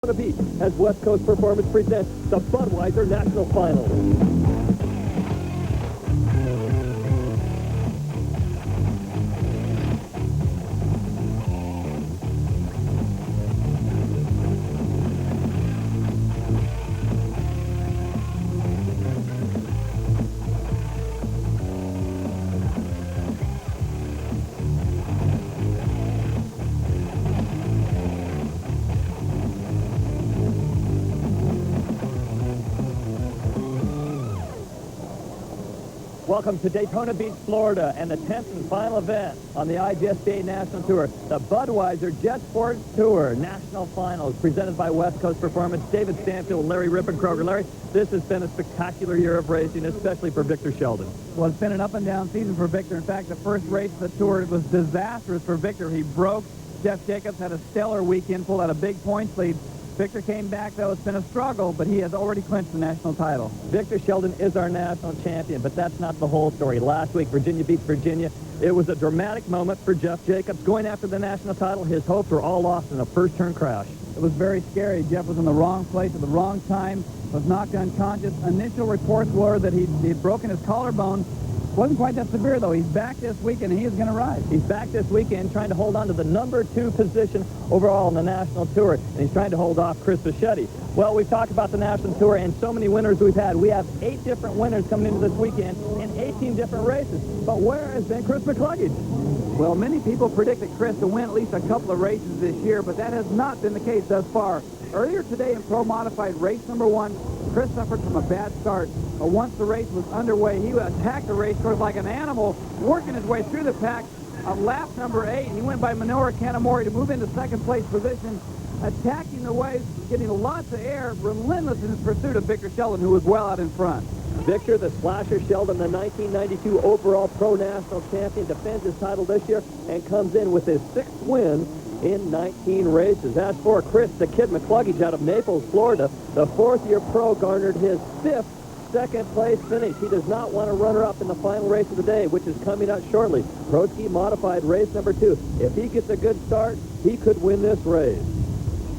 Beach as West Coast Performance presents the Budweiser National Finals. Welcome to Daytona Beach, Florida, and the 10th and final event on the IJSBA National Tour, the Budweiser Jet Sports Tour National Finals, presented by West Coast Performance. David Stanfield, Larry Rippenkroger. Larry, this has been a spectacular year of racing, especially for Victor Sheldon. Well, it's been an up-and-down season for Victor. In fact, the first race of the tour was disastrous for Victor. He broke. Jeff Jacobs had a stellar weekend, pulled out a big points lead. Victor came back, though. It's been a struggle, but he has already clinched the national title. Victor Sheldon is our national champion, but that's not the whole story. Last week, Virginia beat Virginia. It was a dramatic moment for Jeff Jacobs. Going after the national title, his hopes were all lost in a first-turn crash. It was very scary. Jeff was in the wrong place at the wrong time, was knocked unconscious. Initial reports were that he'd broken his collarbone. Wasn't quite that severe, though. He's back this weekend, and he is going to rise. He's back this weekend trying to hold on to the number 2 position overall in the national tour, and he's trying to hold off Chris Fischetti. Well, we've talked about the national tour and so many winners we've had. We have 8 different winners coming into this weekend in 18 different races. But where has been Chris McCluggage? Well, many people predicted Chris to win at least a couple of races this year, but that has not been the case thus far. Earlier today in Pro Modified race number 1, Chris suffered from a bad start. But once the race was underway, he attacked the race course like an animal, working his way through the pack on lap number 8. And he went by Minoru Kanamori to move into second place position, attacking the waves, getting lots of air, relentless in his pursuit of Victor Sheldon, who was well out in front. Victor, the Slasher Sheldon, the 1992 overall Pro National Champion, defends his title this year and comes in with his 6th win in 19 races. As for Chris, the Kid McCluggage out of Naples, Florida, the 4th-year pro garnered his 5th second-place finish. He does not want to runner-up in the final race of the day, which is coming up shortly. Pro Ski Modified race number 2. If he gets a good start, he could win this race.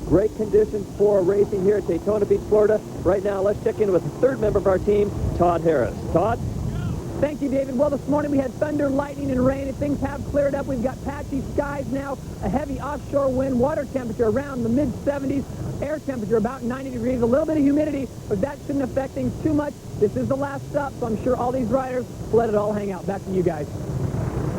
Great conditions for racing here at Daytona Beach, Florida. Right now, let's check in with the 3rd member of our team, Todd Harris. Todd? Thank you, David. Well, this morning we had thunder, lightning, and rain, and things have cleared up. We've got patchy skies now, a heavy offshore wind, water temperature around the mid-70s, air temperature about 90 degrees, a little bit of humidity, but that shouldn't affect things too much. This is the last stop, so I'm sure all these riders will let it all hang out. Back to you guys.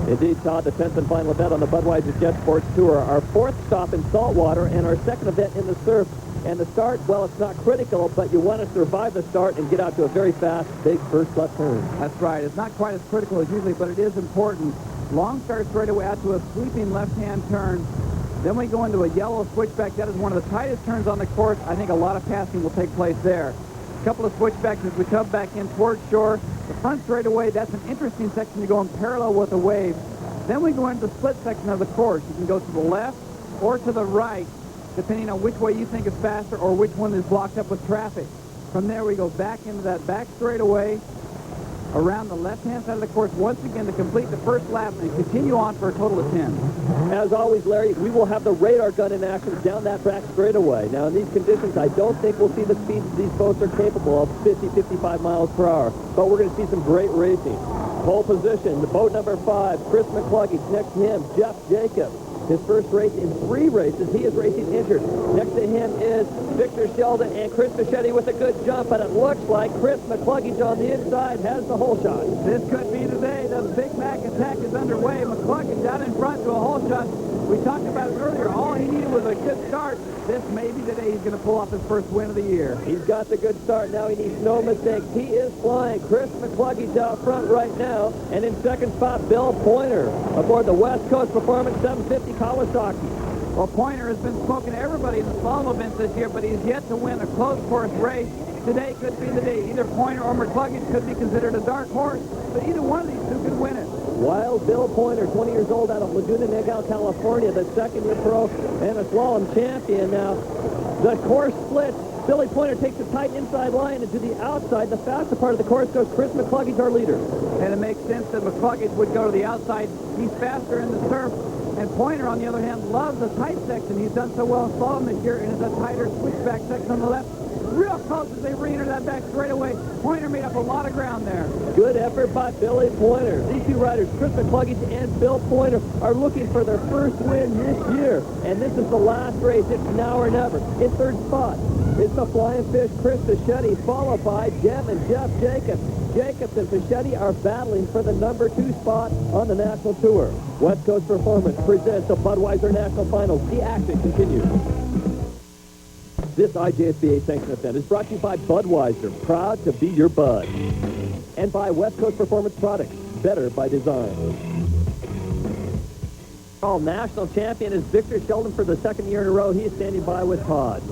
Indeed, Todd, the 10th and final event on the Budweiser Jet Sports Tour. Our 4th stop in saltwater and our 2nd event in the surf. And the start, well, it's not critical, but you want to survive the start and get out to a very fast, big first left turn. That's right. It's not quite as critical as usually, but it is important. Long start straight away out to a sweeping left-hand turn. Then we go into a yellow switchback. That is one of the tightest turns on the course. I think a lot of passing will take place there. A couple of switchbacks as we come back in towards shore. The front straightaway, that's an interesting section to go in parallel with the wave. Then we go into the split section of the course. You can go to the left or to the right, depending on which way you think is faster or which one is blocked up with traffic. From there, we go back into that back straightaway around the left-hand side of the course once again to complete the first lap and continue on for a total of 10. As always, Larry, we will have the radar gun in action down that back straightaway. Now, in these conditions, I don't think we'll see the speeds these boats are capable of, 50, 55 miles per hour, but we're going to see some great racing. Pole position, the boat number 5, Chris McCluggage. Next to him, Jeff Jacobs. His first race in 3 races. He is racing injured. Next to him is Victor Sheldon and Chris Fischetti with a good jump, and it looks like Chris McCluggage on the inside has the hole shot. This could be today. The Big Mac attack is underway. McCluggage out in front to a hole shot. We talked about it earlier. All he needed was a good start. This may be the day he's going to pull off his first win of the year. He's got the good start. Now he needs no mistakes. He is flying. Chris McCluggage out front right now. And in second spot, Bill Pointer aboard the West Coast Performance 750 Kawasaki. Well, Pointer has been smoking everybody in the slalom events this year, but he's yet to win a close course race. Today could be the day. Either Pointer or McCluggage could be considered a dark horse, but either one of these two could win it. Wild Bill Pointer, 20 years old, out of Laguna Niguel, California, the 2nd-year pro and a slalom champion. Now, the course splits. Billy Pointer takes a tight inside line, and to the outside, the faster part of the course goes Chris McCluggage, our leader. And it makes sense that McCluggage would go to the outside. He's faster in the surf, And Pointer, on the other hand, loves the tight section. He's done so well in slalom this year, and it's a tighter switchback section on the left. Real close as they re-enter that back straightaway. Pointer made up a lot of ground there. Good effort by Billy Pointer. These two riders, Chris McCluggage and Bill Pointer, are looking for their first win this year. And this is the last race. It's now or never. In third spot is the Flying Fish, Chris Fischetti, followed by Jeff and Jeff Jacobs. Jacobs and Fischetti are battling for the number 2 spot on the national tour. West Coast Performance presents the Budweiser National Finals. The action continues. This IJSBA sanctioned event is brought to you by Budweiser, proud to be your bud. And by West Coast Performance Products, better by design. All national champion is Victor Sheldon for the second year in a row. He is standing by with Todd.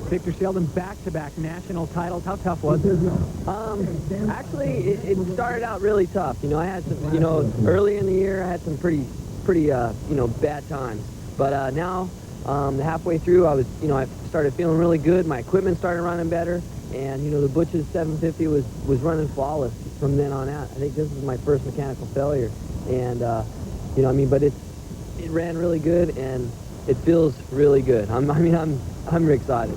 Victor Sheldon, back-to-back national titles. How tough was it? Actually, it started out really tough. You know, I had some, early in the year, I had some pretty, bad times. But now, halfway through, I started feeling really good. My equipment started running better, and the Butch's 750 was running flawless from then on out. I think this was my first mechanical failure, and but it ran really good, and it feels really good. I'm excited.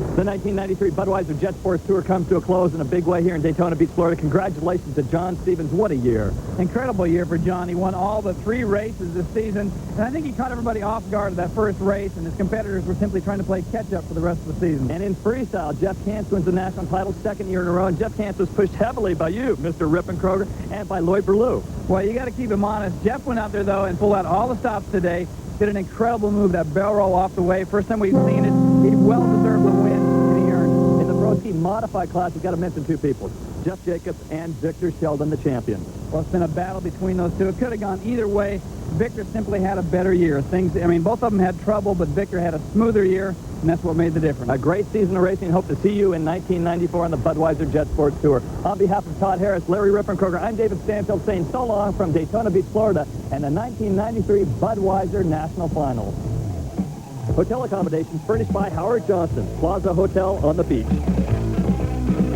The 1993 Budweiser Jet Sports Tour comes to a close in a big way here in Daytona Beach, Florida. Congratulations to John Stevens. What a year. Incredible year for John. He won all but 3 races this season, and I think he caught everybody off guard at that first race, and his competitors were simply trying to play catch-up for the rest of the season. And in freestyle, Jeff Kantz wins the national title second year in a row, and Jeff Kantz was pushed heavily by you, Mr. Rippenkroger, and by Lloyd Berlew. Well, you got to keep him honest. Jeff went out there, though, and pulled out all the stops today. Did an incredible move, that barrel roll off the way. First time we've seen it. He well deserved the win, and he earned it. In the Pro Ski Modified class, you've got to mention 2 people, Jeff Jacobs and Victor Sheldon, the champion. Well, it's been a battle between those two. It could have gone either way. Victor simply had a better year. Both of them had trouble, but Victor had a smoother year, and that's what made the difference. A great season of racing. Hope to see you in 1994 on the Budweiser Jet Sports Tour. On behalf of Todd Harris, Larry Rippenkroger, I'm David Stanfield saying so long from Daytona Beach, Florida, and the 1993 Budweiser National Finals. Hotel accommodations furnished by Howard Johnson, Plaza Hotel on the beach.